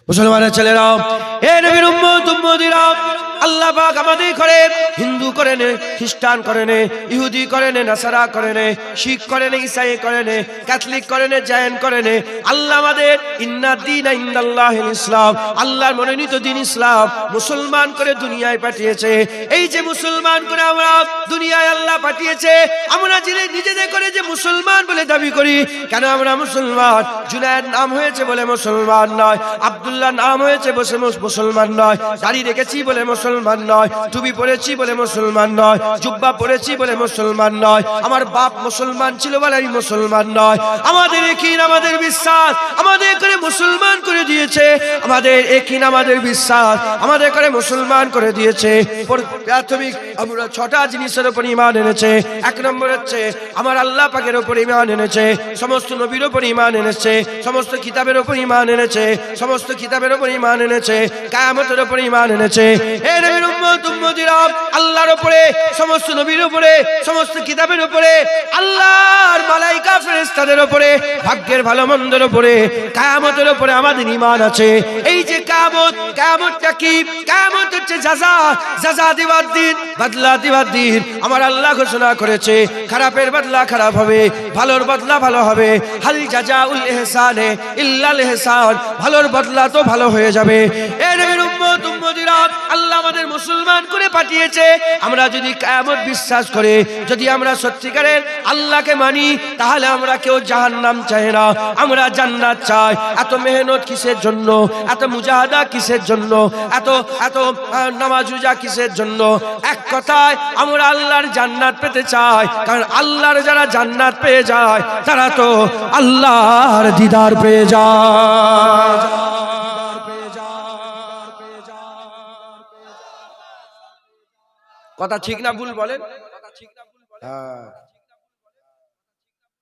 মুসলমানের ছেলেরা, এ নবীর উম্মত উম্মতিরা, আল্লাহ পাক আমাদের করে হিন্দু করে নে, খ্রিস্টান করে নে, ইহুদি করে নে, নাসারা করে নে, শিখ করে নে, ইসাই করে নে, ক্যাথলিক করে নে, জৈন করে নে, আল্লাহ আমাদের ইন্না দীনা ইনদাল্লাহিল ইসলাম, আল্লাহর মনোনীত দিন ইসলাম মুসলমান করে দুনিয়ায় পাঠিয়েছে। এই যে মুসলমান করে আমরা দুনিয়ায় আল্লাহ পাঠিয়েছে, আমরা নিজেদের করে যে মুসলমান বলে দাবি করি, কেন আমরা মুসলমান? জুনায়েদ নাম হয়েছে বলে মুসলমান নয়, আব্দুল্লাহ নাম হয়েছে বসে মুসলমান নয়, দাড়ি রেখেছি বলে মুসলমান নয়, টুপি পরেছি বলে মুসলমান নয়, জুব্বা পরেছি বলে মুসলমান নয়, আমার বাপ মুসলমান ছিল বলে আমি মুসলমান নয়। আমাদের একই আমাদের বিশ্বাস আমাদের করে মুসলমান করে দিয়েছে, আমাদের একই আমাদের বিশ্বাস আমাদের করে মুসলমান করে দিয়েছে। প্রাথমিক আমরা 6টা জিনিসের উপর ঈমান এনেছে। 1 নম্বর হচ্ছে আমার আল্লাহ পাকের উপর ঈমান এনেছে, সমস্ত নবীর উপর ঈমান এনেছে, সমস্ত কিতাবের উপর ঈমান এনেছে, সমস্ত কিতাবের উপর ঈমান এনেছে, কিয়ামতের উপর ঈমান এনেছে। হে নবীর উম্মত উম্মতিরা, আল্লাহর উপরে, সমস্ত নবীর উপরে, সমস্ত কিতাবের উপরে, আল্লাহর মালায়েকা ফেরেশতাদের উপরে, ভাগ্যের ভালো মন্দের উপরে, কিয়ামতের উপরে আমাদের ঈমান আছে। এই যে কিয়ামতটা কি? কিয়ামত হচ্ছে জাযা দিবার দিন, বদলা দিবার দিন। আমার আল্লাহ ঘোষণা করেছে খারাপের বদলা খারাপ হবে, ভালোর বদলা ভালো হবে। হাল জাযাউল ইহসানে ইল্লাল ইহসান, ভালোর বদলা তো ভালো হয়ে যাবে। এ নবীর উম্মত উম্মতিরা, আল্লাহ আমাদের মুসলমান করে পাঠিয়েছে। আমরা যদি কিয়ামত বিশ্বাস করে, যদি আমরা সত্যিকারের আল্লাহকে মানি, তাহলে আমরা কেউ জাহান্নাম চাই না, আমরা জান্নাত চাই। এত মেহনত কিসের জন্য? এত মুজাহাদা কিসের জন্য? এত নামাজ রোজা কিসের জন্য? এক কথায় আমরা আল্লাহর জান্নাত পেতে চাই, কারণ আল্লাহর যারা জান্নাত পেয়ে যায় তারা তো আল্লাহর দিদার পেয়ে যায়। কথা ঠিক না ভুল বলেন? হ্যাঁ,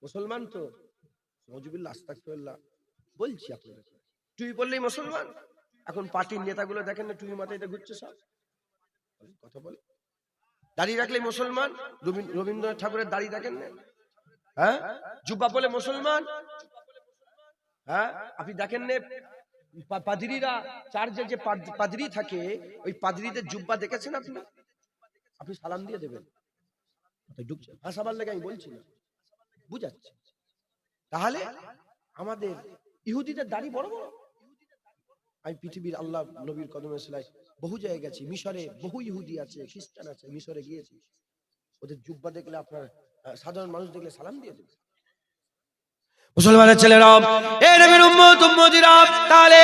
মুসলমান তো নজুবিল্লাহ আস্তাগফিরুল্লাহ বলছি আপনাদের, টুপি পরলেই মুসলমান। এখন পার্টির নেতাগুলো দেখেন না, টুপি মাথায় ঘুরছে সব, কথা বলে। দাড়ি রাখলেই মুসলমান, রবীন্দ্রনাথ ঠাকুরের দাড়ি দেখেন না? হ্যাঁ, জুব্বা বলে মুসলমান। হ্যাঁ, আপনি দেখেন না পাদ্রীরা, চার্চে যে পাদ্রী থাকে, ওই পাদ্রীদের জুব্বা দেখেছেন আপনি? আপনি সালাম দিয়ে দেবেন, ঢুকছে হাসাবার লেগে আমি বলছি না, বুঝাচ্ছে। তাহলে আমাদের ইহুদিদের দাড়ি বড় বড়। আমি পৃথিবীর আল্লাহ নবীর কদমে সেলাই বহু জায়গায় গেছি, মিশরে বহু ইহুদি আছে, খ্রিস্টান আছে, মিশরে গিয়েছি। ওদের জুব্বা দেখলে আপনার সাধারণ মানুষ দেখলে সালাম দিয়ে দেবে। মুসলমানের ছেলেরা, এ নবীর উম্মত উম্মতিরা, তাহলে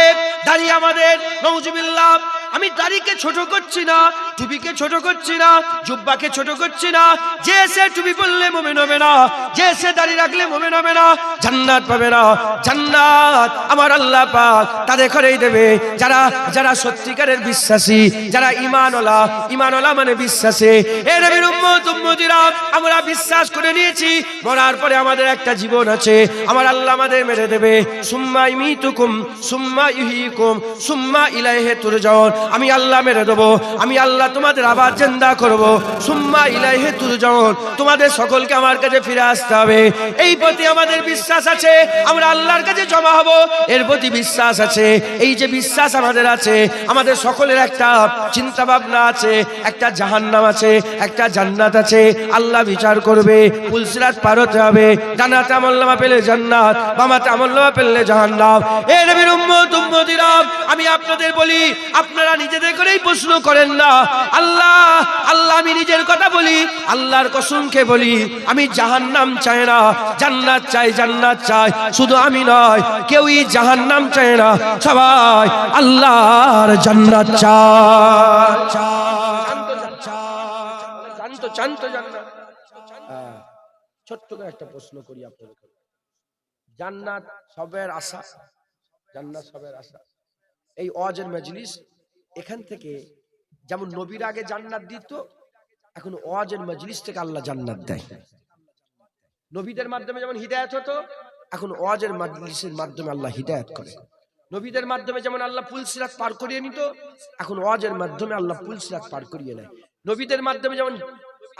দাড়ি আমাদের নাউজুবিল্লাহ, আমি দাড়িকে ছোট করছি না, টুপিকে ছোট করছি না, জুব্বাকে ছোট করছি না। যে সে টুপি পরলে মুমিন হবে না, যে সে দাড়ি রাখলে মুমিন হবে না, জান্নাত পাবে না। জান্নাত আমার আল্লাহ পাক তাদের করেই দেবে যারা যারা সত্যিকারের বিশ্বাসী, যারা ঈমানওয়ালা মানে বিশ্বাসী। এ নবীর উম্মত উম্মতিরা, আমরা বিশ্বাস করে নিয়েছি মরার পরে আমাদের একটা জীবন আছে, আমার আল্লাহ আমাদের মেরে দেবে। সুম্মা ইমিতুকুম সুম্মা ইহয়িকুম সুম্মা ইলাইহি তুরজাউন, আমি আল্লাহ মেরে দেবো, আমি আল্লাহ তোমাদের আবার জিন্দা করব। সুম্মা ইলাইহি তুরজাউন, তোমাদের সকলকে আমার কাছে ফিরে আসতে হবে। এই প্রতি আমাদের বিশ্বাস আছে, আমরা আল্লাহর কাছে জমা হব, এর প্রতি বিশ্বাস আছে। এই যে বিশ্বাস আমাদের আছে, আমাদের সকলের একটা চিন্তা ভাবনা আছে, একটা জাহান্নাম আছে, একটা জান্নাত আছে। আল্লাহ বিচার করবে, পুলসিরাত পার হতে হবে, ডানাতে আমলনামা পেলে জান্নাত, বামাতে আমলনামা পেলে জাহান্নাম। এ নবীর উম্মত উম্মতিরা, আমি আপনাদের বলি, আপনারা নিজেদের করেই প্রশ্ন করেন না। আল্লাহ আমি নিজের কথা বলি, আল্লাহর কসম খেয়ে বলি, আমি জাহান্নাম চাই না, জান্নাত চাই, জান্নাত চাই। শুধু আমি নয়, কেউই জাহান্নাম চায় না, সবাই আল্লাহর জান্নাত চায়। ছোট্ট করে একটা প্রশ্ন করি আপনাদের, জান্নাত সবের আশা, জান্নাত সবের আশা। এই ওয়াজের মজলিস, এখান থেকে যেমন নবীর আগে জান্নাত দিত, এখন ওয়াজের মজলিস থেকে আল্লাহ জান্নাত দেয়। নবীদের মাধ্যমে যেমন হিদায়াত হতো, এখন ওয়াজের মজলিসের মাধ্যমে আল্লাহ হিদায়াত করে। নবীদের মাধ্যমে যেমন আল্লাহ পুলসিরাত পার করিয়ে নিত, এখন ওয়াজের মাধ্যমে আল্লাহ পুলসিরাত পার করিয়ে নেয়। নবীদের মাধ্যমে যেমন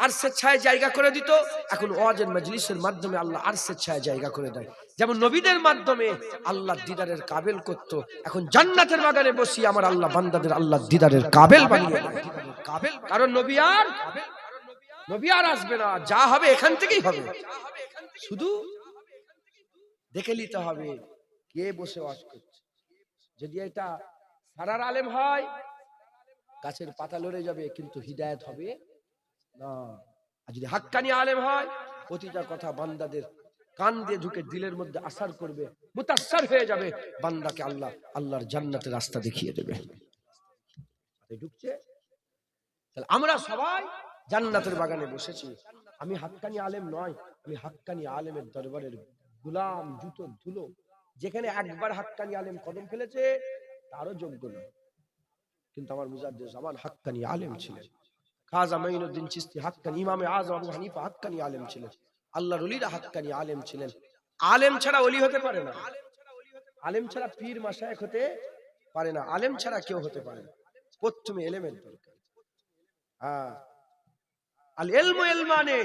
আরশের ছায় জায়গা করে দিত, এখন ওয়াজের মজলিসের মাধ্যমে আল্লাহ আরশের ছায় জায়গা করে দেয়। যেমন নবীদের মাধ্যমে আল্লাহ দিদারের কাবেল করত, এখন জান্নাতের বাগানে বসিয়ে আমার আল্লাহ বান্দাদের আল্লাহ দিদারের কাবেল বানিয়ে দেয়। কারণ নবী আর আসবে না, যা হবে এখান থেকেই হবে। শুধু দেখে নিতে হবে কে বসে ওয়াজ করছে। যদি এটা সারার আলেম হয়, গাছের পাতা লড়ে যাবে, কিন্তু হিদায়াত হবে না। আর যদি হাক্কানি আলেম হয়, প্রতিটা কথা বান্দাদের কান দিয়ে ঢুকে দিলের মধ্যে আসার করবে, মুতাসসার হয়ে যাবে, বান্দাকে আল্লাহর জান্নাতের রাস্তা দেখিয়ে দেবে। ঢুকছে, তাহলে আমরা সবাই জান্নাতের বাগানে বসেছি। আমি হাক্কানি আলেম নয়, আমি হাক্কানি আলেমের দরবারের গোলাম, জুতোর ধুলো। যেখানে একবার হাক্কানি আলেম কদম ফেলেছে তারও যোগ্য নয়, কিন্তু আমার মুজাদ্দিদ জামান হাক্কানি আলেম ছিলেন। খাজা মাইনুদ্দিন চিশতি হাক্কানি, ইমামে আযম আবু হানিফা হাক্কানি আলেম ছিলেন, আল্লাহর ওলিরা হাক্কানি আলেম ছিলেন। আলেম ছাড়া ওলি হতে পারে না, আলেম ছাড়া পীর মাশায়েখ হতে পারে না, আলেম ছাড়া কেউ হতে পারে না। প্রথমে ইলমের দরকার। আল ইলমু ইলমানে,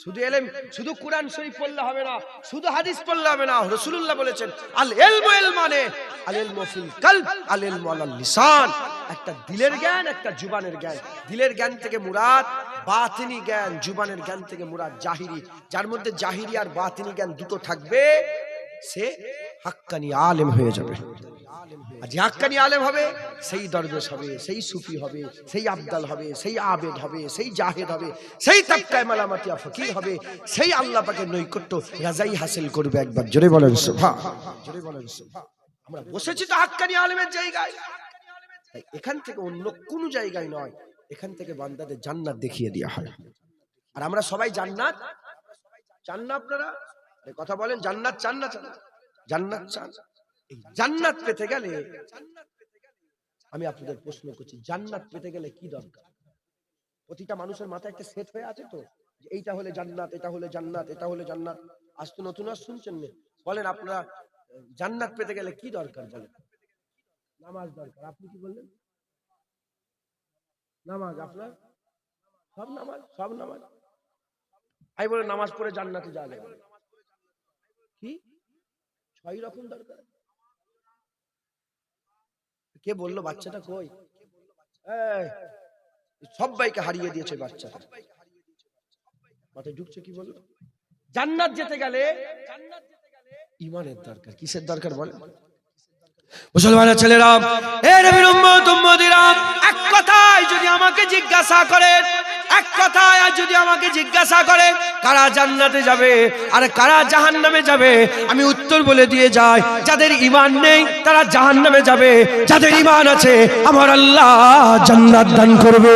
শুধু ইলম, শুধু কোরআন শরীফ পড়লে হবে না, শুধু হাদিস পড়লে হবে না। রাসূলুল্লাহ বলেছেন আল ইলমু ইলমানে, আল ইলমু ফিল কলব, আল ইলমু আলাল লিসান। একটা দিলের জ্ঞান, একটা জুবানের জ্ঞান। দিলের জ্ঞান থেকে মুরাদ বাতিনি জ্ঞান, জুবানের জ্ঞান থেকে মুরাদ জাহিরি। যার মধ্যে জাহিরি আর বাতিনি জ্ঞান দুটো থাকবে, সে হাক্কানি আলেম হয়ে যাবে। আর যে হাক্কানি আলেম হবে, সেই দরবেশ হবে, সেই সুফি হবে, সেই আবদাল হবে, সেই আবেদ হবে, সেই জাহেদ হবে, সেই তাবকায়ে মালামাতিয়া ফকির হবে, সেই আল্লাহ পাকের নৈকট্য রাজাই হাসিল করবে। একবার জোরে বলেন সুবহান, জোরে বলেন সুবহান। আমরা বসেছি তো হাক্কানি আলেমের জায়গায়, তাই এখান থেকে অন্য কোনো জায়গায় নয়, এখান থেকে বান্দাদের জান্নাত দেখিয়ে দেওয়া হয়। আর আমরা সবাই জান্নাত চান না? আপনারা কথা বলেন, জান্নাত চান না? জান্নাত চান। এই জান্নাত পেতে গেলে আমি আপনাদের প্রশ্ন করছি, জান্নাত পেতে গেলে কি দরকার? প্রতিটা মানুষের মাথায় একটা সেট হয়ে আছে তো, যে এইটা হলে জান্নাত, এটা হলে জান্নাত, এটা হলে জান্নাত। আজ তো নতুন আর শুনছেন না। বলেন আপনারা জান্নাত পেতে গেলে কি দরকার? বলেন। নামাজ দরকার। আপনি কি বললেন? নামাজ। আপনার সব নামাজ, সব নামাজ। আমি বলে নামাজ পড়ে জান্নাতে যাবে কি? 6 রকম দরকার। কে বললো? বাচ্চাটা কই? সবাইকে হারিয়ে দিয়েছে বাচ্চাটা। মাথায় ঢুকছে কি বললো? জান্নাত যেতে গেলে ঈমানের দরকার। কিসের দরকার বলে? মুসলমানের ছেলেরা, হে নবীর উম্মত উম্মতিরা, এক কথায় যদি আমাকে জিজ্ঞাসা করেন, এক কথায় আর যদি আমাকে জিজ্ঞাসা করে কারা জান্নাতে যাবে আর কারা জাহান্নামে যাবে, আমি উত্তর বলে দিয়ে যাই, যাদের ঈমান নেই তারা জাহান্নামে যাবে, যাদের ঈমান আছে আমার আল্লাহ জান্নাত দান করবে।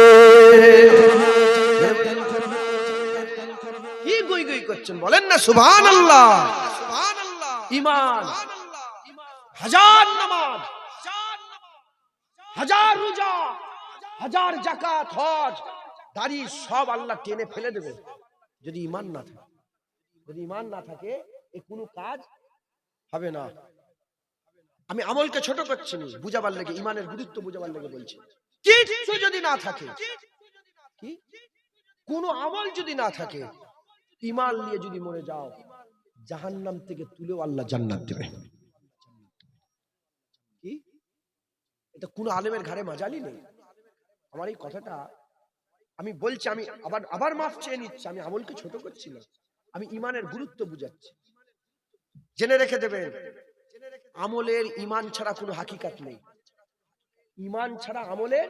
কি গুই গুই করছেন? বলেন না সুবহানাল্লাহ। সুবহানাল্লাহ। ঈমান, হাজার নামাজ, হাজার রোজা, হাজার যাকাত, হজ, দাড়ি সব আল্লাহ টেনে ফেলে দেবে যদি ঈমান না থাকে। যদি ঈমান না থাকে এ কোনো কাজ হবে না। আমি আমলকে ছোট করছি না, বুঝাবার লেগে, ঈমানের গুরুত্ব বুঝাবার লেগে বলছি। কিছু যদি না থাকে, কি কোনো আমল যদি না থাকে, ঈমান নিয়ে যদি মরে যাও, জাহান্নাম থেকে তুলেও আল্লাহ জান্নাত দেবে। কি এটা কোন আলেমের ঘাড়ে মাজালি নেই। আমার এই কথাটা আমি বলছি, আমি আবার মাফ চেয়ে নিচ্ছি, আমি আমলকে ছোট করছি না, আমি ঈমানের গুরুত্ব বুঝাচ্ছি। জেনে রেখে দেবেন, আমলের ঈমান ছাড়া কোনো হাকিকাত নেই। ঈমান ছাড়া আমলের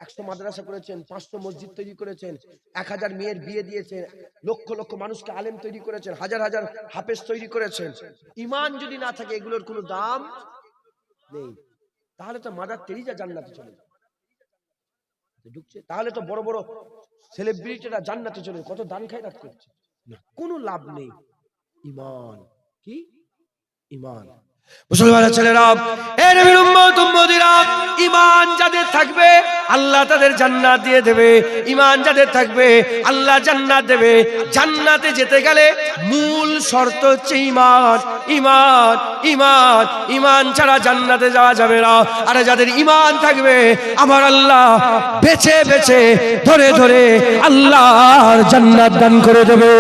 100 মাদ্রাসা করেছেন, 500 মসজিদ তৈরি করেছেন, 1000 মেয়ের বিয়ে দিয়েছেন, লক্ষ লক্ষ মানুষকে আলেম তৈরি করেছেন, হাজার হাজার হাফেজ তৈরি করেছেন। ঈমান যদি না থাকে এগুলোর কোনো দাম নেই। তাহলে তো মাদার তেরেসা জান্নাতে চলে যাবে। ঢুকছে, তাহলে তো বড় বড় সেলিব্রিটিরা জান্নাতে চলে, কত দান খায়রাত করছে, কোনো লাভ নেই। ঈমান কি? ঈমান। মুসলমানের ছেলেরা, এ নবীর উম্মত উম্মতিরা, ঈমান যাদের থাকবে আল্লাহ তাদের জান্নাত দিয়ে দেবে। ঈমান যাদের থাকবে আল্লাহ জান্নাত দেবে। জান্নাতে যেতে গেলে মূল শর্ত হচ্ছে ঈমান। ঈমান ঈমান ঈমান ছাড়া জান্নাতে যাওয়া যাবে না। আর যাদের ঈমান থাকবে আমার আল্লাহ বেছে বেছে ধরে ধরে আল্লাহর জান্নাত দান করে দেবে।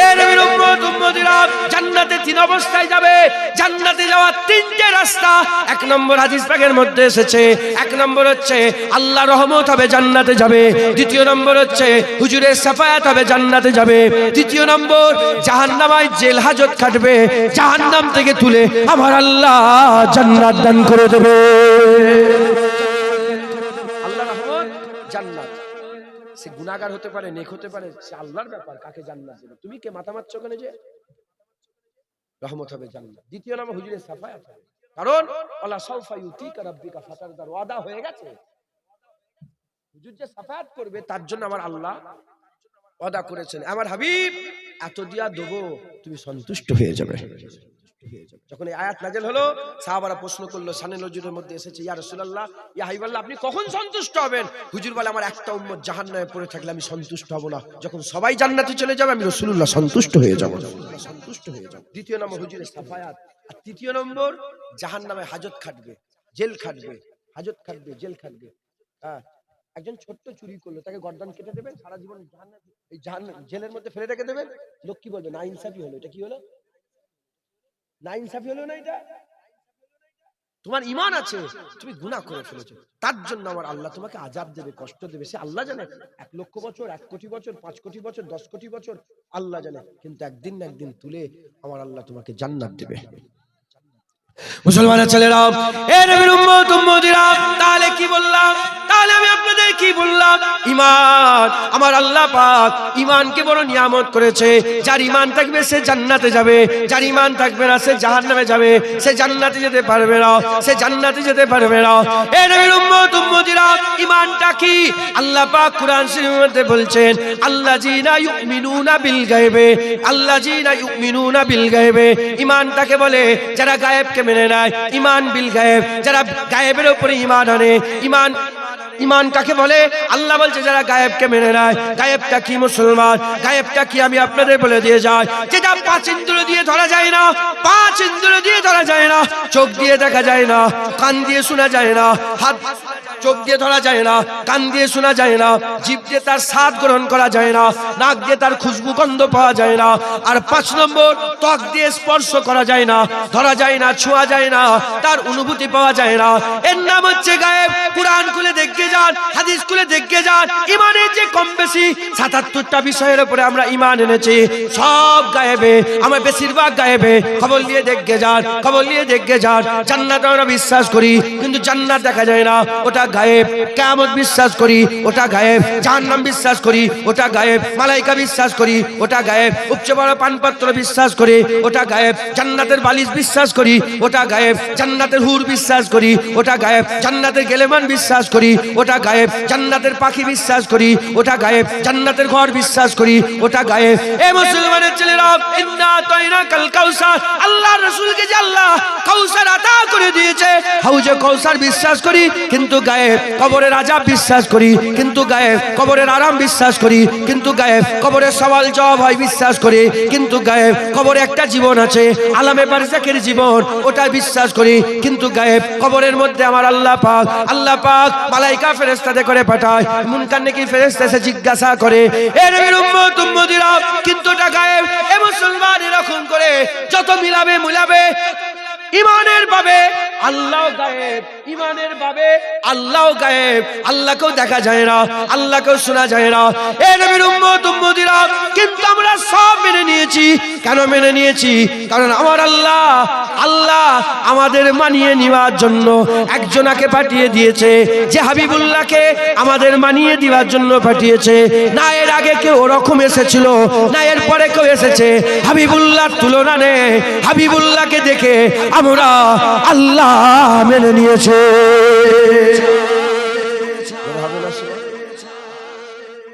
এ নবীর উম্মত উম্মতিরা, জান্নাতে তিন অবস্থায় যাবে। জান্নাতে যাওয়ার তিনটে রাস্তা। এক নম্বর হাদিস পাকের মধ্যে এসেছে, এক নম্বর হচ্ছে আল্লাহ রহমত হবে জান্নাতে যাবে। দ্বিতীয় নম্বর হচ্ছে হুজুরের শাফায়াত হবে জান্নাতে যাবে। তৃতীয় নম্বর জাহান্নামায় জেল হাজত খাটবে, জাহান্নাম থেকে তুলে আমার আল্লাহ জান্নাত দান করে দেবে। আল্লাহ রহমত জান্নাত। সে গুনাহগার হতে পারে, নেক হতে পারে, সে আল্লাহর ব্যাপার কাকে জান্নাত দেবে। তুমি কে মাথা মারছো কেন? যে রহমত হবে জান্নাত। দ্বিতীয় নাম হুজুরের শাফায়াত হবে, কারণ ওয়ালা সাউফা ইউতিকা রাব্বিকা ফাতারদার, ওয়াদা হয়ে গেছে। হুজুর যে শাফায়াত করবে তার জন্য আমার আল্লাহ ওয়াদা করেছেন, আমার হাবিব এত দিয়া দেবো তুমি সন্তুষ্ট হয়ে যাবে। যখন এই আয়াত নাযিল হলো, সাহাবারা প্রশ্ন করলো, শানে নজরুলের মধ্যে এসেছে, ইয়া রাসূলুল্লাহ, ইয়া হাবিবাল্লাহ, আপনি কখন সন্তুষ্ট হবেন? হুজুর বলে, আমার একটা উম্মত জাহান্নামে পড়ে থাকলে আমি সন্তুষ্ট হব না। যখন সবাই জান্নাতে চলে যাবে আমি রাসূলুল্লাহ সন্তুষ্ট হয়ে যাব, সন্তুষ্ট হয়ে যাব। দ্বিতীয় নম্বর হুজুরের শাফায়াত। আর তৃতীয় নম্বর জাহান্নামে হাজত খাটবে, জেল খাটবে, হাজত খাটবে, জেল খাটবে। হ্যাঁ, একজন ছোট্ট চুরি করলো, তাকে গর্দান কেটে দেবেন, সারা জীবন জেলের মধ্যে ফেলে রেখে দেবেন। লোক কি বলবে? না ইনসাফি হলো। এটা কি হলো? না ইনসাফি হলো না? এটা তোমার ঈমান আছে, তুমি গুনাহ করে ফেলেছো, তার জন্য আমার আল্লাহ তোমাকে আযাব দেবে, কষ্ট দেবে। সে আল্লাহ জানে, 1 লক্ষ বছর, 1 কোটি বছর, 5 কোটি বছর, 10 কোটি বছর, আল্লাহ জানে। কিন্তু একদিন না একদিন তুলে আমার আল্লাহ তোমাকে জান্নাত দেবে। মুসলমানের ছেলেরা, এ নবীর উম্মত উম্মতিরা, তাহলে কি বললাম? তাহলে আমি আপনাদের কি বললাম? ঈমান, আমার আল্লাহ পাক ঈমানকে বড় নিয়ামত করেছে। যার ঈমান থাকবে সে জান্নাতে যাবে, যার ঈমান থাকবে না সে জাহান্নামে যাবে। সে জান্নাতে যেতে পারবে না, সে জান্নাতে যেতে পারবে না। এ নবীর উম্মত উম্মতিরা, ঈমানটা কি? আল্লাহ পাক কুরআন শরীফের মধ্যে বলছেন, আল্লাযীনা ইউমিনুনা বিল গায়বে, আল্লাযীনা ইউমিনুনা বিল গায়বে। ঈমানটাকে বলে যারা গায়েবকে মেনে নেয়, ঈমান বিল গায়েব, যারা গায়েবের উপরে ঈমান আনে। ঈমান, ঈমান কাকে বলে? আল্লাহ বলছে যারা গায়েবকে মেনে নেয়। গায়েবটা কি মুসলমান? গায়েবটা কি আমি আপনাদের বলে দিয়ে যাই, যেটা 5 ইন্দ্রিয় দিয়ে ধরা যায় না, 5 ইন্দ্রিয় দিয়ে ধরা যায় না। চোখ দিয়ে দেখা যায় না, কান দিয়ে শোনা যায় না, হাত, চোখ দিয়ে ধরা যায় না, কান দিয়ে শোনা যায় না, জিভ দিয়ে তার স্বাদ গ্রহণ করা যায় না, নাক দিয়ে তার খুশবু গন্ধ পাওয়া যায় না। আর 5 নম্বর, ত্বক দিয়ে স্পর্শ করা যায় না, ধরা যায় না, ছোঁয়া যায় না, তার অনুভূতি পাওয়া যায় না। এর নাম হচ্ছে গায়েব। কুরআন খুলে দেখে যান, হাদিস খুলে দেখে যান, ঈমানের যে কম বেশি 77টা বিষয়ের উপরে আমরা ঈমান এনেছি, সব গায়েবে, আমরা বেশিরভাগ গায়েবে। খবর নিয়ে দেখে যান, খবর নিয়ে দেখে যান। জান্নাত আমরা বিশ্বাস করি, কিন্তু জান্নাত দেখা যায় না, ওটা গায়েব। কিয়ামত বিশ্বাস করি, ওটা গায়েব। জাহান্নাম বিশ্বাস করি, ওটা গায়েব। মালাইকা বিশ্বাস করি, ওটা গায়েব। উপচে বড় পানপত্র বিশ্বাস করি, ওটা গায়েব। জান্নাতের বালিশ বিশ্বাস করি, ওটা গায়েব। জান্নাতের হুর বিশ্বাস করি, ওটা গায়েব। জান্নাতের গেলেমান বিশ্বাস করি, ওটা গায়েব। জান্নাতের পাখি বিশ্বাস করি, ওটা গায়েব। জান্নাতের ঘর বিশ্বাস করি, ওটা গায়েব। এ মুসলমানের ছেলেরা, ইন্না তাইনাকাল কাউসার, আল্লাহর রাসূলকে যে আল্লাহ কাউসার আতা করে দিয়েছে, হাউজে কাউসার বিশ্বাস করি, কিন্তু গায়েব। কবরের আযাব বিশ্বাস করি, কিন্তু গায়েব। কবরের আরাম বিশ্বাস করি, কিন্তু গায়েব। কবরের সওয়াল জবাব হয় বিশ্বাস করি, কিন্তু গায়েব। কবরে একটা জীবন আছে, আলামে বারজাখের জীবন, ওটা বিশ্বাস করি, কিন্তু গায়েব। কবরের মধ্যে আমার আল্লাহ পাক, আল্লাহ পাক মালাইকা ফেরেশতাদের করে পাঠায়, মুনকার নেকির ফেরেশতা এসে জিজ্ঞাসা করে, এ নবীর উম্মত উম্মতিরা, কিন্তু ওটা গায়েব। এ মুসলমান, এরকম করে যত মিলাবে মিলাবে, ঈমানের ভাবে আল্লাহ গায়েব, ঈমানের ভাবে আল্লাহ গায়েব। আল্লাহকেও দেখা যায় না, আল্লাহকেও শোনা যায় না। এ নবীর উম্মত উম্মতিরা, কিন্তু আমরা সব মেনে নিয়েছি। কেন মেনে নিয়েছি? কারণ আমার আল্লাহ, আল্লাহ আমাদের মানিয়ে নেওয়ার জন্য একজনাকে পাঠিয়ে দিয়েছে, যে হাবিবুল্লাহকে আমাদের মানিয়ে দেওয়ার জন্য পাঠিয়েছে। না এর আগে কেউ ওরকম এসেছিল, না এর পরে কেউ এসেছে। হাবিবুল্লাহর তুলনা নেই। হাবিবুল্লাহকে দেখে আমরা আল্লাহ মেনে নিয়েছে।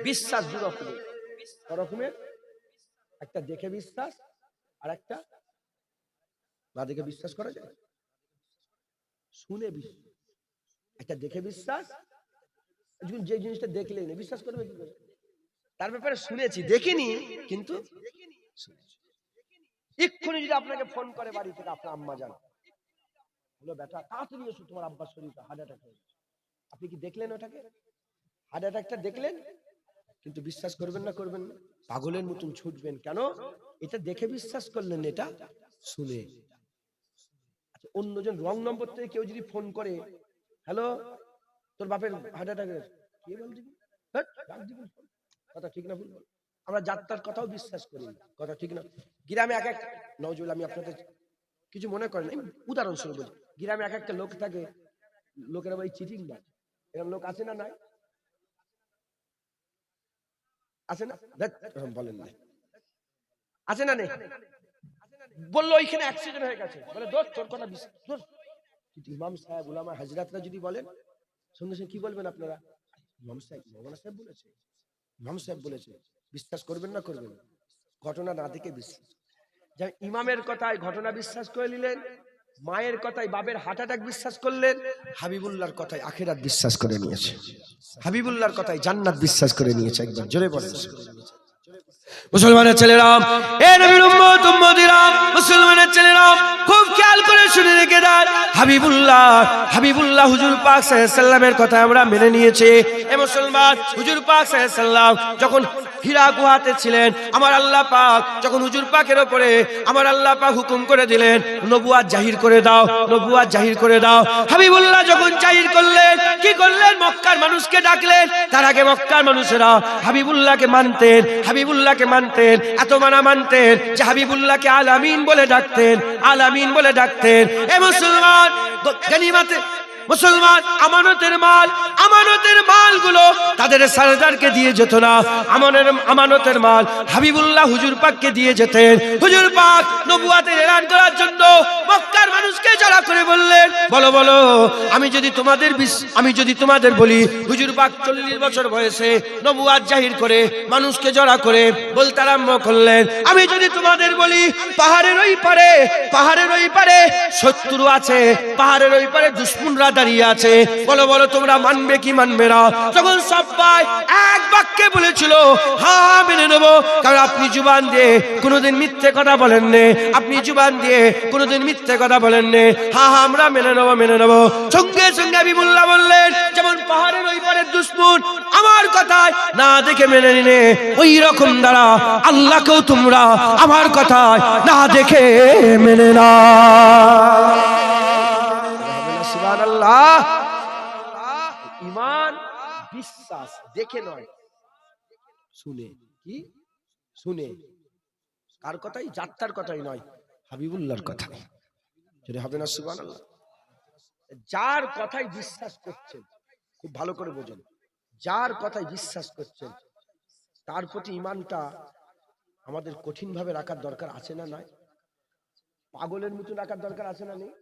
বিশ্বাস দু রকমের, রকমের, একটা দেখে বিশ্বাস আর একটা না দেখে বিশ্বাস করা যায়? শুনে বিশ্বাস, একটা দেখে বিশ্বাস, যে জিনিসটা দেখলেই না বিশ্বাস করবে কি করে? তার ব্যাপারে শুনেছি, দেখিনি, কিন্তু শুনেছি। এক্ষুনি যদি আপনাকে ফোন করে বাড়ি থেকে আপনার আম্মা যান, বলো বেটা তাড়াতাড়ি এসো, তোমার আব্বার শরীরটা হার্ট অ্যাটাক হয়ে গেছে, আপনি কি দেখলেন ওটাকে? হার্ট অ্যাটাকটা দেখলেন, কিন্তু বিশ্বাস করবেন না? করবেন না? পাগলের মতন ছুটবেন কেন? এটা দেখে বিশ্বাস করলেন, এটা শুনে। আচ্ছা, অন্যজন রং নম্বর থেকে কেউ যদি ফোন করে, হ্যালো তোর বাপের হার্ট অ্যাটাক হয়েছে, কে বল দিবি? কথা ঠিক না ভুল? আমরা যাত্রার কথাও বিশ্বাস করি না, কথা ঠিক না? গ্রামে এক এক নজরুল, আমি আপনাদের কিছু মনে করেন, উদাহরণস্বরূপ বলি, গ্রামে এক একটা লোক থাকে, লোকেরা বলে চিটিং না, এরকম লোক আছে না? নাই আছে না? বলেন না, আছে না? নেই? বললো ওইখানে অ্যাক্সিডেন্ট হয়ে গেছে, বলে দোস্ত তোর কথা বিশ্বাস, ইমাম সাহেব উলামা হাজরাতরা যদি বলেন, সঙ্গে সঙ্গে কি বলবেন আপনারা? ইমাম সাহেব, মৌলানা সাহেব বলেছে, ইমাম সাহেব বলেছে, বিশ্বাস করবেন না? করবেন? ঘটনা না দেখে বিশ্বাস। যেমন ইমামের কথায় ঘটনা বিশ্বাস করে নিলেন, মায়ের কথায় বাবের হার্ট অ্যাটাক বিশ্বাস করলেন, হাবিবুল্লাহর কথায় আখিরাত বিশ্বাস করে নিয়েছে, হাবিবুল্লাহর কথায় জান্নাত বিশ্বাস করে নিয়েছে। একবার জোরে বলেন। মুসলমানের ছেলেরা, এ নবীর উম্মত উম্মতিরা, মুসলমানের ছেলেরা খুব খেয়াল করে শুনে রেখে দেন, হাবিবুল্লাহ হুজুর পাক সাল্লাল্লাহু আলাইহি সাল্লামের কথা আমরা মেনে নিয়েছি। এ মুসলমান, হুজুর পাক সাল্লাল্লাহু আলাইহি সাল্লাম যখন হীরা গুহাতে ছিলেন, আমার আল্লাহ পাক যখন হুজুর পাকের উপরে আমার আল্লাহ পাক হুকুম করে দিলেন, নবুয়াত জাহির করে দাও, নবুয়াত জাহির করে দাও। হাবিবুল্লাহ যখন জাহির করলেন, কি করলেন? মক্কার মানুষকে ডাকলেন। তার আগে মক্কার মানুষেরা হাবিবুল্লাহকে মানতেন, হাবিবুল্লাহকে মানতেন, এত মানতেন যে হাবিবুল্লাহকে আল আমিন বলে ডাকতেন, আল আমিন বলে ডাকতেন। এ মুসলমান, গনিমতে মুসলমান, আমানতের মালগুলো তাদের সরদারকে দিয়ে যেত না, আমানতের মাল হাবিবুল্লাহ হুজুর পাককে দিয়ে যেতেন। হুজুর পাক নবুয়াতের এলান করার জন্য মক্কার মানুষকে জড়া করে বললেন, বলো বলো, আমি যদি তোমাদের বলি, হুজুর পাক 40 বছর বয়সে নবুয়াত জাহির করে মানুষকে জড়া করে বলতে আরম্ভ করলেন, আমি যদি তোমাদের বলি পাহাড়ের ওই পারে শত্রু আছে, পাহাড়ের ওই পারে দুশমনরা দাঁড়িয়ে আছে, বলো বলো তোমরা মানবে কি মানবে না? তখন সবাই এক বাক্যে বলেছিল, হ্যাঁ মেনে নেবো, কারণ আপনি জুবান দিয়ে কোনোদিন মিথ্যে কথা বলেন নে, আপনি জুবান দিয়ে কোনোদিন মিথ্যে কথা বলেন নে, হ্যাঁ আমরা মেনে নেবো। সঙ্গে সঙ্গে হাবিবুল্লাহ বললেন, যেমন পাহাড়ের ওই পারের দুশমন আমার কথায় না দেখে মেনে নিলে, ওই রকম দ্বারা আল্লাহকেও তোমরা আমার কথায় না দেখে মেনে না। সুবহানাল্লাহ। ঈমান বিশ্বাস দেখে নয়, শুনে। কি শুনে? কার কথাই? যাত্রার কথাই নয়, হাবিবুল্লাহর কথা। যদি হবে না সুবহানাল্লাহ। যার কথাই বিশ্বাস করছেন, খুব ভালো করে বোঝেন, যার কথাই বিশ্বাস করছেন তার প্রতি ঈমানটা আমাদের কঠিন ভাবে রাখার দরকার আছে না নাই? পাগলের মতো রাখার দরকার আছে না নেই?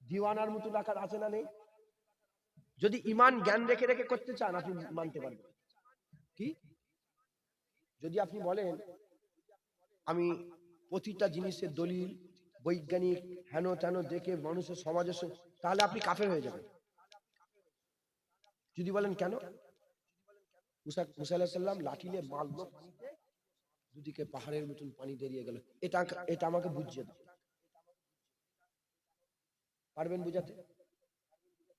দিওয়ানার মতো রাখার আছে না নেই? যদি ঈমান জ্ঞান রেখে রেখে করতে চান, আপনি মানতে পারবেন। কি যদি আপনি বলেন আমি প্রতিটা জিনিসের দলিল বৈজ্ঞানিক হেন তেন দেখে মানুষের সমাজের, তাহলে আপনি কাফের হয়ে যাবেন। যদি বলেন কেন? মুসা আলাইহিস সালাম লাঠি নিয়ে মারলো পানিতে, দুদিকে পাহাড়ের মতন পানি বেরিয়ে গেল, এটা আমাকে বুঝিয়ে দাও। পারবেন বুঝাতে?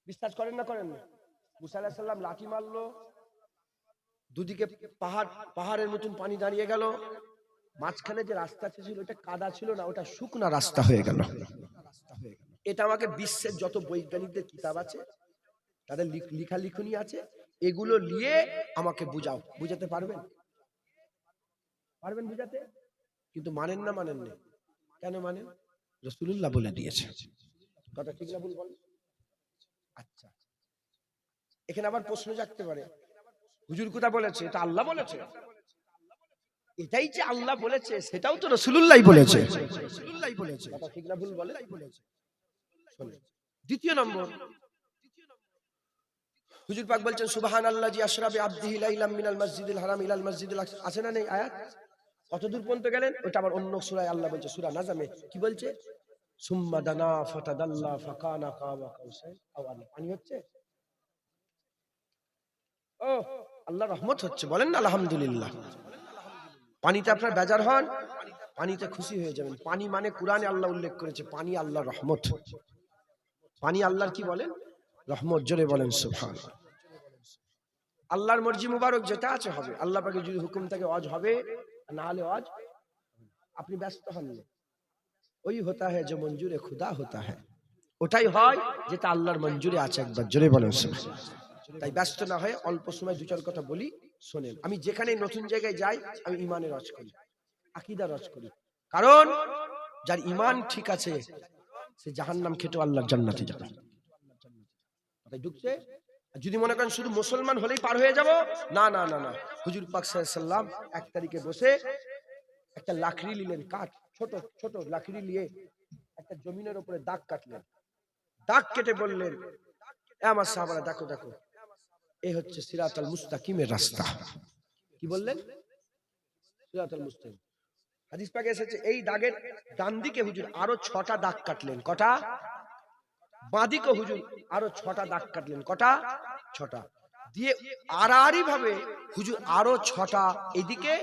বিশ্বাস করেন না? করেন না? মুসা আলাইহিস সালাম লাঠি মারলো, দুদিকে পাহাড়ের মতন পানি দাঁড়িয়ে গেল, মাঝখানে যে রাস্তা ছিল ওটা কাদা ছিল না, ওটা শুকনা রাস্তা হয়ে গেল। এটা আমাকে বিশ্বের যত বৈজ্ঞানিকদের কিতাব আছে, তাদের লিখনি আছে, এগুলো নিয়ে আমাকে বুঝাও। বুঝাতে পারবেন? পারবেন বুঝাতে? কিন্তু মানেন না। কেন মানেন? রাসূলুল্লাহ বলে দিয়েছে। কথা ঠিক না ভুল বলেন? আচ্ছা, এখানে আবার প্রশ্ন জাগতে পারে, হুজুর কোথা বলেছে? এটা আল্লাহ বলেছে। এটাই যে আল্লাহ বলেছে, সেটাও তো রাসূলুল্লাহ বলেছে। কথা ঠিক না ভুল বলেন? দ্বিতীয় নম্বর, হুজুর পাক বলছেন সুবহানাল্লাযী আশরা বিআবদিহি লাইলাম মিনাল মসজিদিল হারাম ইলাল মসজিদিল আকসা। আছে না নেই আয়াত? কত দূর পর্যন্ত গেলেন? ওটা আবার অন্য সূরায় আল্লাহ বলছে, সূরা নাজমে কি বলছে? সুম্মা দানা ফাতাদাল্লা ফাকানা কাবা কাউসাইন আও আদনা। পানি হচ্ছে, ও আল্লাহর রহমত হচ্ছে, বলেন না আলহামদুলিল্লাহ। পানিতে আপনার বেজার হন, পানিতে খুশি হয়ে যাবেন। পানি মানে কুরআনে আল্লাহ উল্লেখ করেছে পানি আল্লাহর রহমত। পানি আল্লাহর কি বলেন? রহমত। জোরে বলেন সুবহানাল্লাহ। আল্লাহর মর্জি মুবারক যেটা আছে হবে। আল্লাহ পাকের যদি হুকুম থাকে ওয়াজ হবে, না হলে ওয়াজ। আপনি ব্যস্ত হন না, ওই হতা হ্যায় যে মঞ্জুরে খুদা হতা হ্যায়, ওটাই হয় যেটা আল্লাহর মঞ্জুরে আছে। একবার জোরে বলেন সুবহানাল্লাহ। তাই ব্যস্ত না হয়ে অল্প সময় দু চার কথা বলি, শোনেন। আমি যেখানে নতুন জায়গায় যাই আমি ইমানের রজ করি, আকীদার রজ করি। কারণ যার ইমান ঠিক আছে সে জাহান্নাম খেটেও আল্লাহর জান্নাতে যাবে। তাই ঢুকছে। যদি মনে করেন শুধু মুসলমান হলেই পার হয়ে যাব, না না না না। হুজুর পাক সাল্লাল্লাহু আলাইহি সাল্লাম 1 তারিখে বসে একটা লাকড়ি নিলেন, কাঠ, ছোট ছোট লাকড়ি নিয়ে একটা জমিনের উপরে দাগ কাটলেন। দাগ কেটে বললেন, এ আমার সাহাবারা দেখো দেখো, এই হচ্ছে সিরাতাল মুস্তাকিমের রাস্তা। কি বললেন? সিরাতাল মুস্তাকিম। হাদিস পাকে এসেছে এই দাগের ডান দিকে হুজুর আরো 6টা দাগ কাটলেন। কটা? বাঁদিকে হুজুর আরো 6টা দাগ কাটলেন। কটা? 6টা। দিয়ে আড়াআড়ি ভাবে হুজুর আরো 6টা এদিকে,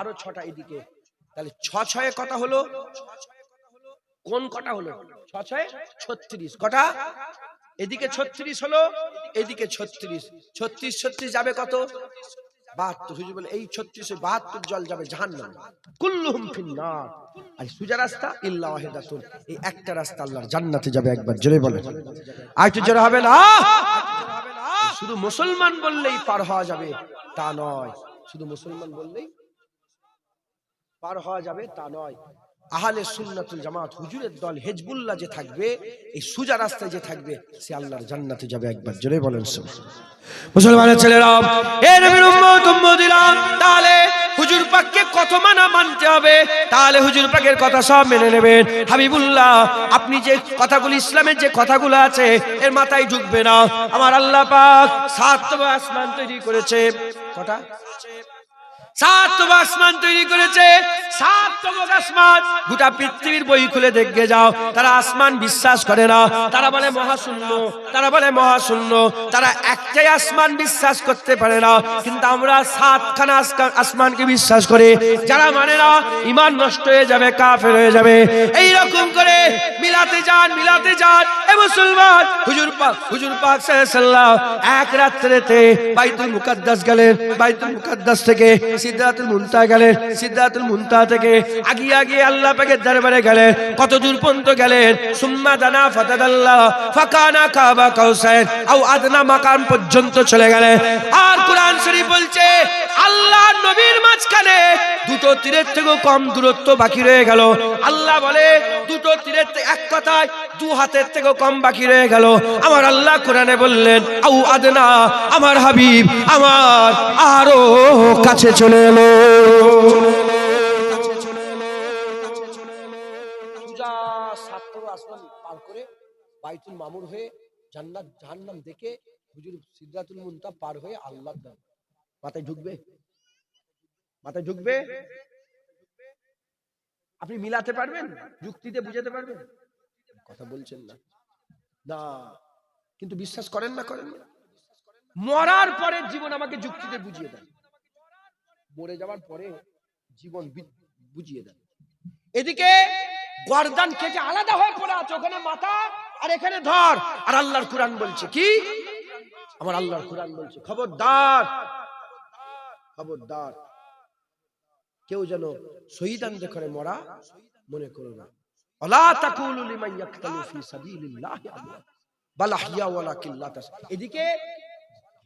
আরো 6টা এদিকে। তাহলে 6 6 কটা হলো? কোন কটা হলো? 6 6 36। কটা? এদিকে 36 হলো, এদিকে 36। 36 36 যাবে কত? 72। হুজুর বলে এই 36 72 জল যাবে জাহান্নাম, কুল্লুহুম ফিন্নার। আর সোজা রাস্তা ইল্লা ওয়াহিদাতুন, এই একটা রাস্তা আল্লাহর জান্নাতে যাবে। একবার জোরে বলেন, আর একটু জোরে হবে না? শুধু মুসলমান বললেই পার হওয়া যাবে তা নয়, শুধু মুসলমান বললেই পার হওয়া যাবে তা নয়। আহলে সুন্নাতুল জামাত হুজুরের দল হিজবুল্লাহ যে থাকবে, এই সোজা রাস্তায় যে থাকবে, সে আল্লাহর জান্নাতে যাবে। একবার জোরে বলেন মুসলমানের ছেলেরা, এ নবীর উম্মত উম্মতিরা, তাহলে হুজুর পাককে কত মানতে হবে, তাহলে হুজুর পাকের কথা সব মেনে নেবেন। হাবিবুল্লাহ, আপনি যে কথাগুলো ইসলামের যে কথাগুলো আছে এর মাথায় ঢুকবে না। আমার আল্লাহ পাক 7 আসমান তৈরি করেছে। কটা? 7 আসমান তৈরি করেছে। 7 আসমান। গোটা পৃথিবীর বই খুলে দেখে যাও, তারা আসমান বিশ্বাস করে না। তারা বলে মহাশূন্য, তারা বলে মহাশূন্য। তারা একটাই আসমান বিশ্বাস করতে পারে না। কিন্তু আমরা 7খানা আসমানকে বিশ্বাস করি। যারা মানে না, ঈমান নষ্ট হয়ে যাবে, কাফের হয়ে যাবে। এই রকম করে মিলাতে যান, মিলাতে যান। এ মুসলমান, হুজুর পাক সাল্লাল্লাহু আলাইহি ওয়াসাল্লাম এক রাত্রিতে বাইতুল মুকাদ্দাস গেলেন। বাইতুল মুকাদ্দাস থেকে সিদরাতুল মুনতাহা গেলেন। সিদরাতুল মুনতাহা থেকে আগিয়ে আগিয়ে আল্লাহ পাকের দরবারে গেলেন। কত দূর পর্যন্ত গেলেন? সুম্মা দানা ফাতাদাল্লা ফাকানা কাবা কাউসাইন আও আদনা মাকাম পর্যন্ত চলে গেলেন। আর কুরআন শরীফ বলছে আল্লাহ নবীর মাঝখানে 2 তীরের থেকেও কম দূরত্ব বাকি রয়ে গেল। আল্লাহ বলে 2 তীরের এক কথায় 2 হাতের থেকেও কম বাকি রয়ে গেল। আমার আল্লাহ কোরআনে বললেন আও আদনা, আমার হাবিব আমার আরো কাছে চলে এলো। সোজা 7 আসমান পার করে বাইতুল মামুর হয়ে জান্নাত জাহান্নাম দেখে হুজুর সিদরাতুল মুনতাহা পার হয়ে আল্লাহর দরবারে। মাথায় ঢুকবে? মাথায় ঢুকবে? আপনি মিলাতে পারবেন? যুক্তিতে বুঝাতে পারবেন? কথা বলছেন না। না, কিন্তু বিশ্বাস করেন না, করেন না। মরার পরে জীবন আমাকে যুক্তিতে বুঝিয়ে দেন, মরে যাওয়ার পরে জীবন বুঝিয়ে দেন। এদিকে গর্দান কেটে আলাদা হয়ে পড়ে আছে, ওখানে মাথা আর এখানে ধর। আর আল্লাহর কুরআন বলছে কি? আমার আল্লাহর কুরআন বলছে খবরদার, খবরদার, কেউ যেন শহীদানদের করে মরা মনে করো না। আলা তাকুলু লিমান ইয়াকতালু ফি সাবিলিল্লাহি আমওয়াত বাল আহইয়া ওয়ালাকিন লা তাশ। এদিকে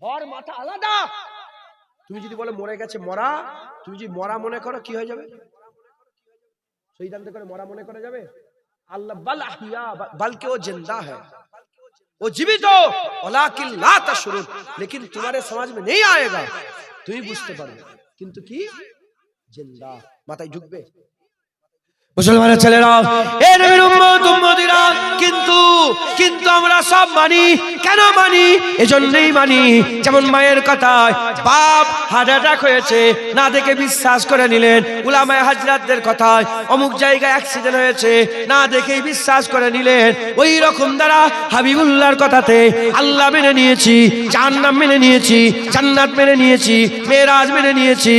ধর মাথা আলাদা। তুমি যদি বলে মরে গেছে মরা, তুমি যদি মরা মনে করো কি হয়ে যাবে? শহীদানদের করে মরা মনে করা যাবে? আল্লাহ বাল আহইয়া, বলকে ও জিন্দা है, वो जीवित हो, वलाकिन ला तशुरुन, लेकिन तुम्हारे समझ में नहीं आएगा, তুমি বুঝতে পারবে, কিন্তু কি জিন্দা। মাথায় ঢুকবে? মুসলমানের ছেলেরা, এ নবীর উম্মত উম্মতিরা, কিন্তু কিন্তু আমরা সব মানি। কেন মানি? এজন্যই মানি, যেমন মায়ের কথায় বাপ হার্ট অ্যাটাক হয়েছে, না দেখে বিশ্বাস করে নিলেন। উলামায়ে হাজরাতদের কথায় অমুক জায়গায় অ্যাক্সিডেন্ট হয়েছে, না দেখেই বিশ্বাস করে নিলেন। ওই রকম দ্বারা হাবিবুল্লাহর কথাতে আল্লাহ মেনে নিয়েছি, জাহান্নাম মেনে নিয়েছি, জান্নাত মেনে নিয়েছি, মেরাজ মেনে নিয়েছি,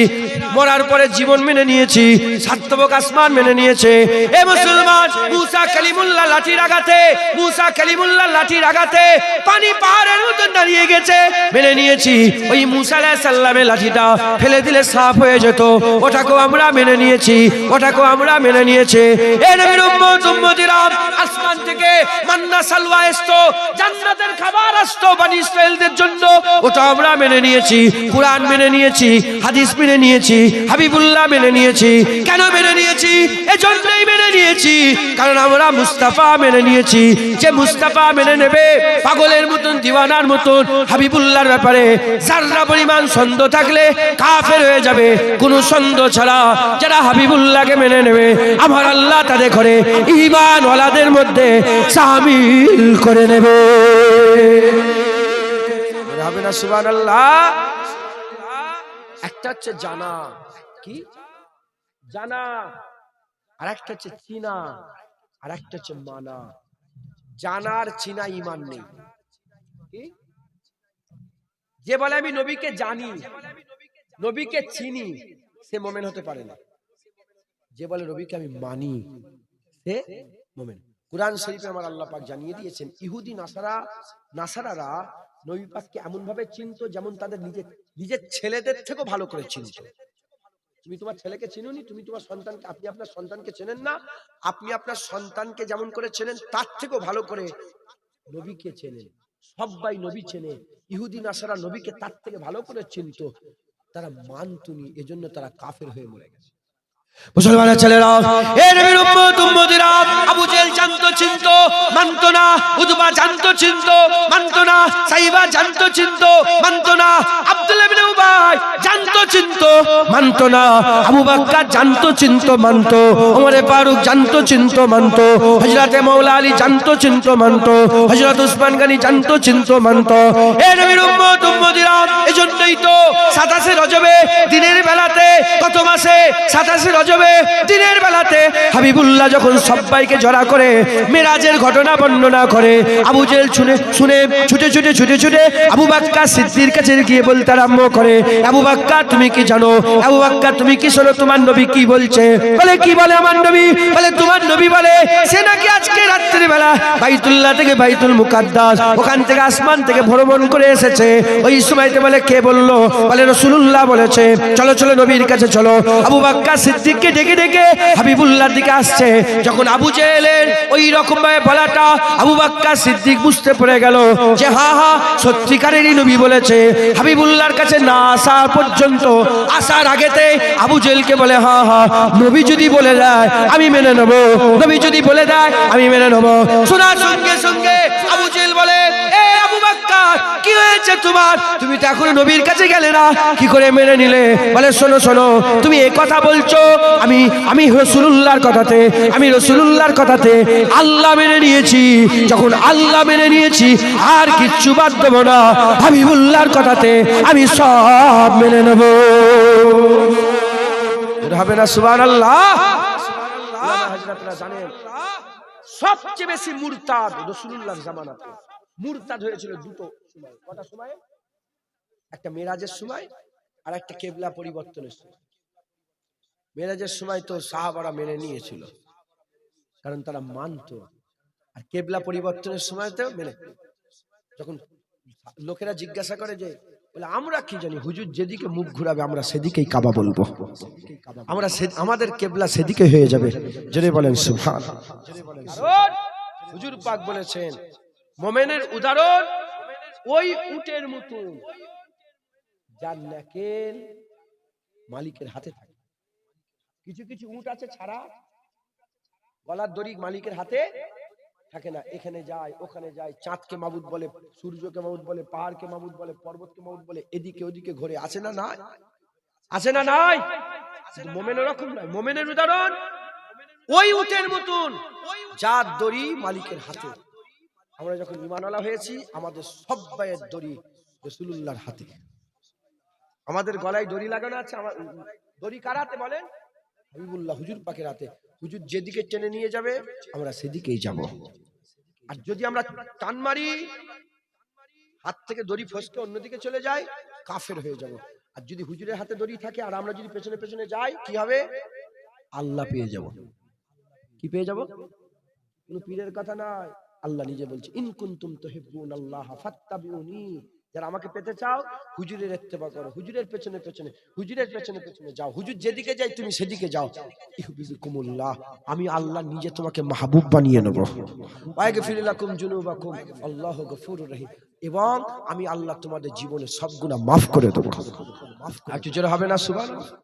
মরার পরে জীবন মেনে নিয়েছি, সার্থক আসমান মেনে নিয়েছে। এ মুসলমান, মুসা কালিমুল্লাহ লাঠির আঘাতে, মুসা কালিমুল্লাহ লাঠির আঘাতে পানি পাহাড়ের মতো দাঁড়িয়ে গেছে, মেনে নিয়েছি। ওই মুসা আলাইহিস সালামের লাঠিটা ফেলে দিলে সাফ হয়ে যেত, ওটাকেও আমরা মেনে নিয়েছি, ওটাকেও আমরা মেনে নিয়েছি। এ নবীর উম্মত উম্মতিরা, আসমান থেকে মান্না সালওয়া আসতো, জান্নাতের খাবার আসতো বনি ইসরাইলদের জন্য, ওটা আমরা মেনে নিয়েছি। কুরআন মেনে নিয়েছি, হাদিস মেনে নিয়েছি, হাবিবুল্লাহ মেনে নিয়েছি। কেন মেনে নিয়েছি? এজন্যই মেনে নিয়েছি কারণ আমরা মুস্তাফা মেনে নিয়েছি। যে মুস্তাফা মেনে নেবে, পাগলের মতন দিওয়ানার মতন হাবিবুল্লাহর ব্যাপারে যারা পরিমাণ সন্দেহ থাকলে কাফের হয়ে যাবে। কোনো সন্দেহ ছাড়া যারা হাবিবুল্লাহকে মেনে নেবে, আমার আল্লাহ তাদের ঘরে ঈমান ওয়ালাদের মধ্যে শামিল করে নেবে। হবে না সুবহানাল্লাহ? একটা হচ্ছে জানা, কি জানা, আর একটা হচ্ছে চিনা, আর একটা হচ্ছে মানা। জানার চিনা ঈমান নেই। কি? যে বলে আমি নবীকে জানি, নবীকে চিনি, সে মুমিন হতে পারে না। যে বলে নবীকে আমি মানি, সে মুমিন। কুরআন শরীফে আমার আল্লাহ পাক জানিয়ে দিয়েছেন, ইহুদি নাসারারা নবী পাককে এমন ভাবে চিনতো যেমন তাদের নিজের ছেলেদের থেকেও ভালো করে চিনতো। তুমি তোমার ছেলেকে চিনুনি, তুমি তোমার সন্তানকে, আপনি আপনার সন্তানকে চেনেন না, আপনি আপনার সন্তানকে যেমন করে চেনেন তার থেকেও ভালো করে নবীকে চেনেন। সবাই নবী চেনে, ইহুদি নাসারা নবীকে তার থেকে ভালো করে চিনতো, তারা মানতুনি, এজন্য তারা কাফের হয়ে মরে গেছে। মুসলমানের ছেলেরা, এ নবীর উম্মত উম্মতিরা, আবু জেহেল জানতো চিনতো, মানতো না। উতবা জানতো চিনতো, মানতো না। সাইবা জানতো চিনতো, মানতো না। আব্দুল্লাহ ইবনে উবাই জানতো চিনতো, মানতো না। আবু বকর জানতো চিনতো, মানতো। ওমর ফারুক জানতো চিনতো, মানতো। হযরত মাওলা আলী জানতো চিনতো, মানতো। হযরত উসমান গনি জানতো চিনতো, মানতো। এ নবীর উম্মত উম্মতিরা, এজন্যই তো 27 রজবে দিনের বেলাতে, কত মাসে 27 রজবে দিনের বেলাতে হাবিবুল্লাহ যখন সবাইকে জড়া করে মেরাজের ঘটনা বর্ণনা করে, আবু জেহেল শুনে ছুটে ছুটে আবু বকর সিদ্দিকের কাছে গিয়ে বলতে আরম্ভ করে, আবু বকর তুমি কি জানো, আবু বকর তুমি কি শোনো, তোমার নবী কি বলছে? বলে কি বলে আমার নবী? বলে তোমার নবী বলে সে নাকি আজকে রাত্রি বেলা বাইতুল্লাহ থেকে বাইতুল মুকাদ্দাস, ওখান থেকে আসমান থেকে ভ্রমণ করে এসেছে। ওই সময়তে বলে কে বললো? বলে রাসূলুল্লাহ বলেছে। চলো চলো নবীর কাছে চলো। আবু বকর সিদ্দিককে ডেকে ডেকে হাবিবুল্লাহর দিকে আসছে। যখন আবু জেহেলের ওই রকম ভাবে বলাটা আবু বকর সিদ্দিক বুঝতে পেরে গেল যে হা সত্যিকারেরই নবী বলেছে। হাবিবুল্লাহর কাছে না আসা পর্যন্ত, আসার আগেতে আবু জেহেলকে বলে হা নবী যদি বলে দেয় আমি মেনে নেব, নবী যদি বলে দেয় আমি মেনে নেব। শোনার সঙ্গে সঙ্গে আবু জেহেল বলে, এ আবু বকর কি হয়েছে তোমার? তুমি তো এখনো নবীর কাছে গেলে না, কি করে মেনে নিলে? বলে শোনো তুমি এই কথা বলছো, আমি রাসূলুল্লাহর কথাতে আল্লাহ মেনে নিয়েছি। যখন আল্লাহ মেনে নিয়েছি আর কিচ্ছু বাদ দেব না, হাবিবুল্লাহর কথাতে আমি সব মেনে নেব। হবে না সুবহানাল্লাহ? জানেন সবচেয়ে বেশি মুরতাদ রাসূলুল্লাহর জামানাতে মুরতাদ হয়েছিল দুটো সময়। কটা সময়? একটা মেরাজের সময় আর একটা কিবলা পরিবর্তনের সময়। মেরাজের সময় তো সাহাবারা মেনে নিয়েছিল, কারণ তারা মানতো। আর কিবলা পরিবর্তনের সময় তো মেনে, যখন লোকেরা জিজ্ঞাসা করে যে বলে আমরা কি জানি, হুজুর যেদিকে মুখ ঘুরাবে আমরা সেদিকেই কাবা বলবো, আমরা আমাদের কিবলা সেদিকে হয়ে যাবে। জোরে বলেন সুবহানাল্লাহ। হুজুর পাক বলেছেন মুমিনের উদাহরণ ওই উটের মতন যার নাকেল মালিকের হাতে থাকে। কিছু কিছু উট আছে ছাড়া গলার দড়ি মালিকের হাতে থাকে না, এখানে যায় ওখানে যায়, চাঁদকে মাবুদ বলে, সূর্যকে মাবুদ বলে, পাহাড়কে মাবুদ বলে, পর্বতকে মাবুদ বলে, এদিকে ওদিকে ঘুরে। আছে না নাই? আছে না নাই? মুমিনের রকম নয়। মুমিনের উদাহরণ ওই উটের মতন যার দড়ি মালিকের হাতে। আমরা যখন ঈমানওয়ালা হয়েছি আমাদের সব্বাইয়ের দড়ি রাসূলুল্লাহর হাতে। আমাদের গলায় দড়ি লাগানো আছে। আমার দড়ি কার হাতে বলেন? হাবিবুল্লাহ হুজুর পাকের হাতে। হুজুর যেদিকে টেনে নিয়ে যাবে আমরা সেদিকেই যাব। আর যদি আমরা টান মারি, হাত থেকে দড়ি ফসকে অন্যদিকে চলে যায়, কাফের হয়ে যাব। আর যদি হুজুরের হাতে দড়ি থাকে আর আমরা যদি পেছনে পেছনে যাই, কি হবে? আল্লাহ পেয়ে যাব। কি পেয়ে যাব? কোন পীরের কথা নয়, আল্লাহ নিজে বলছে, ইন কুনতুম তুহিব্বুনাল্লাহ ফাত্তাবিউনি। যারা আমাকে পেতে চাও হুজুরের ইত্তেবা করো, হুজুরের পেছনে পেছনে, হুজুরের পেছনে পেছনে যাও। হুজুর যেদিকে যায় তুমি সেদিকে যাও। ইহবিবকুমুল্লাহ, আমি আল্লাহ নিজে তোমাকে মাহবুব বানিয়ে নেব। ওয়াগফির লাকুম যুনুবাকুম, আল্লাহু গফুরুর রহিম। এবং আমি আল্লাহ তোমাদের জীবনের সব গুনাহ মাফ করে দেব। আর কিছু হবে না? সুবহানাল্লাহ।